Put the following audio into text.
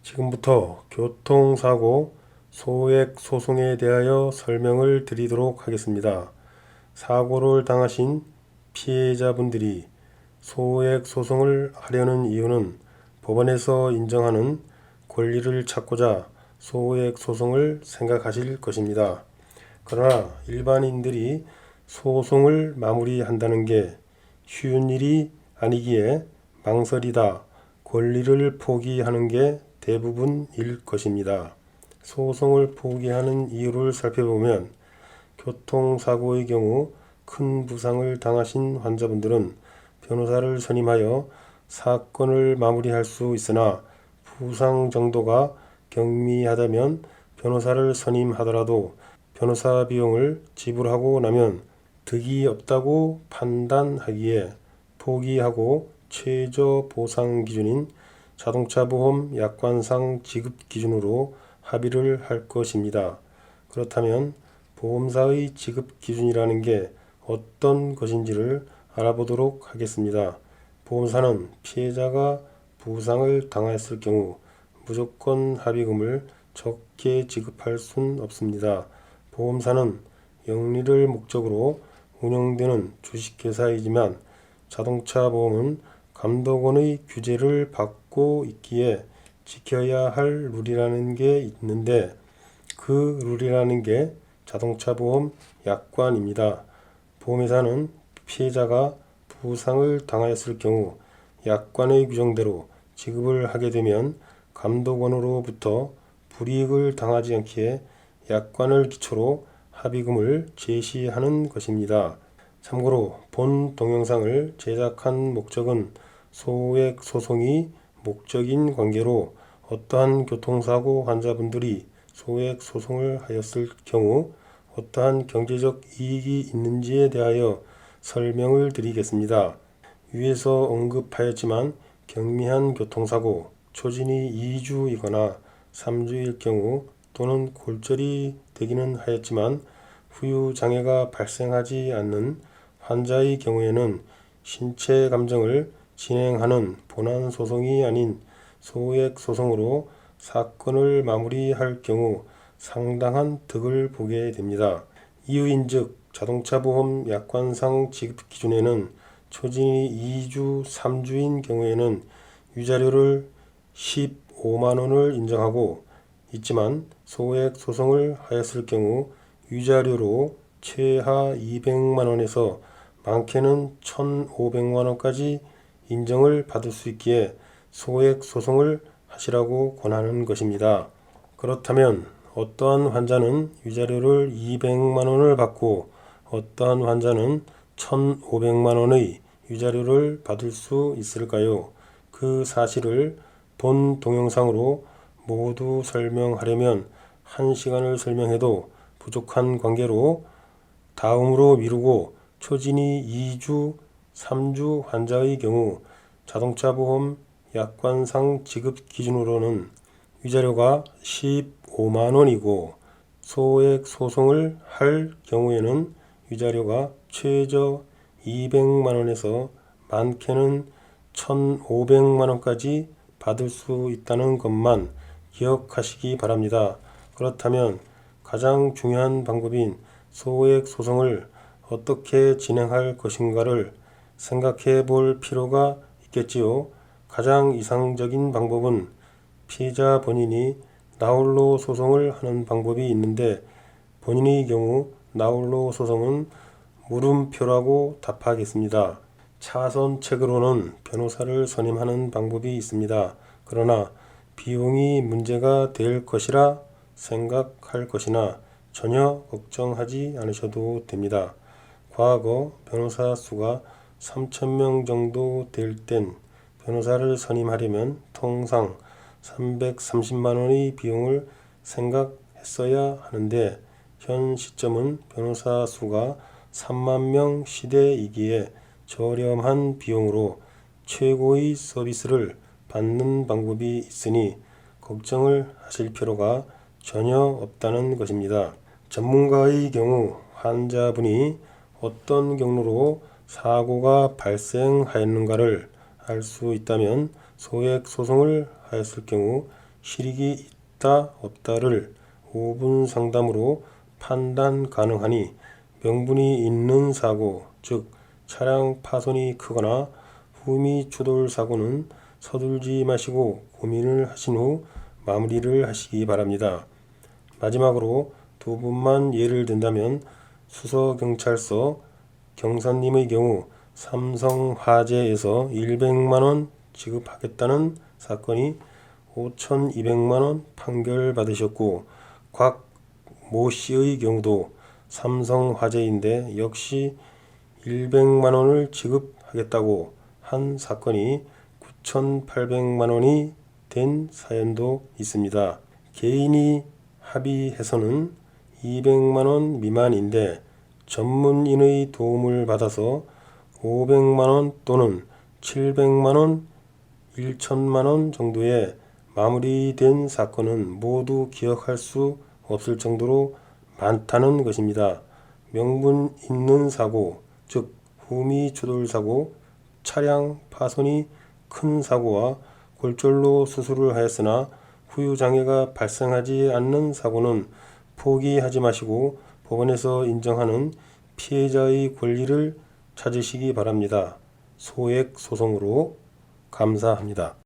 지금부터 교통사고 소액 소송에 대하여 설명을 드리도록 하겠습니다. 사고를 당하신 피해자분들이 소액 소송을 하려는 이유는 법원에서 인정하는 권리를 찾고자 소액 소송을 생각하실 것입니다. 그러나 일반인들이 소송을 마무리한다는 게 쉬운 일이 아니기에 망설이다 권리를 포기하는 게 대부분일 것입니다. 소송을 포기하는 이유를 살펴보면 교통사고의 경우 큰 부상을 당하신 환자분들은 변호사를 선임하여 사건을 마무리할 수 있으나 부상 정도가 경미하다면 변호사를 선임하더라도 변호사 비용을 지불하고 나면 득이 없다고 판단하기에 포기하고 최저 보상 기준인 자동차 보험 약관상 지급 기준으로 합의를 할 것입니다. 그렇다면 보험사의 지급 기준이라는 게 어떤 것인지를 알아보도록 하겠습니다. 보험사는 피해자가 부상을 당했을 경우 무조건 합의금을 적게 지급할 순 없습니다. 보험사는 영리를 목적으로 운영되는 주식회사이지만 자동차 보험은 감독원의 규제를 받고 있기에 지켜야 할 룰이라는 게 있는데 그 룰이라는 게 자동차 보험 약관입니다. 보험회사는 피해자가 부상을 당하였을 경우 약관의 규정대로 지급을 하게 되면 감독원으로부터 불이익을 당하지 않기에 약관을 기초로 합의금을 제시하는 것입니다. 참고로 본 동영상을 제작한 목적은 소액 소송이 목적인 관계로 어떠한 교통사고 환자분들이 소액 소송을 하였을 경우 어떠한 경제적 이익이 있는지에 대하여 설명을 드리겠습니다. 위에서 언급하였지만 경미한 교통사고, 초진이 2주이거나 3주일 경우 또는 골절이 되기는 하였지만 후유장애가 발생하지 않는 환자의 경우에는 신체 감정을 진행하는 본안 소송이 아닌 소액 소송으로 사건을 마무리할 경우 상당한 득을 보게 됩니다. 이유인즉 자동차 보험 약관상 지급 기준에는 초진이 2주, 3주인 경우에는 위자료를 15만원을 인정하고 있지만 소액 소송을 하였을 경우 위자료로 최하 200만원에서 많게는 1,500만원까지 인정을 받을 수 있기에 소액 소송을 하시라고 권하는 것입니다. 그렇다면 어떠한 환자는 위자료를 200만원을 받고 어떠한 환자는 1,500만원의 위자료를 받을 수 있을까요? 그 사실을 본 동영상으로 모두 설명하려면 1시간을 설명해도 부족한 관계로 다음으로 미루고 초진이 2주, 3주 환자의 경우 자동차 보험 약관상 지급 기준으로는 위자료가 15만원이고 소액 소송을 할 경우에는 위자료가 최저 200만원에서 많게는 1,500만원까지 받을 수 있다는 것만 기억하시기 바랍니다. 그렇다면 가장 중요한 방법인 소액 소송을 어떻게 진행할 것인가를 생각해 볼 필요가 있겠지요. 가장 이상적인 방법은 피해자 본인이 나홀로 소송을 하는 방법이 있는데 본인의 경우 나홀로 소송은 물음표라고 답하겠습니다. 차선책으로는 변호사를 선임하는 방법이 있습니다. 그러나 비용이 문제가 될 것이라 생각할 것이나 전혀 걱정하지 않으셔도 됩니다. 과거 변호사 수가 3,000명 정도 될 땐 변호사를 선임하려면 통상 330만원의 비용을 생각했어야 하는데 현 시점은 변호사 수가 3만 명 시대이기에 저렴한 비용으로 최고의 서비스를 받는 방법이 있으니 걱정을 하실 필요가 전혀 없다는 것입니다. 전문가의 경우 환자분이 어떤 경로로 사고가 발생하였는가를 알 수 있다면 소액 소송을 하였을 경우 실익이 있다 없다를 5분 상담으로 판단 가능하니 명분이 있는 사고, 즉 차량 파손이 크거나 후미 추돌 사고는 서둘지 마시고 고민을 하신 후 마무리를 하시기 바랍니다. 마지막으로 두 분만 예를 든다면 수서경찰서 경사님의 경우 삼성화재에서 100만원 지급하겠다는 사건이 5,200만원 판결받으셨고, 곽 모씨의 경우도 삼성화재인데 역시 100만원을 지급하겠다고 한 사건이 9,800만원이 된 사연도 있습니다. 개인이 합의해서는 200만원 미만인데 전문인의 도움을 받아서 500만원 또는 700만원, 1천만원 정도의 마무리된 사건은 모두 기억할 수 없을 정도로 많다는 것입니다. 명분 있는 사고, 즉 후미 추돌 사고, 차량 파손이 큰 사고와 골절로 수술을 하였으나 후유장애가 발생하지 않는 사고는 포기하지 마시고 법원에서 인정하는 피해자의 권리를 찾으시기 바랍니다. 소액 소송으로 감사합니다.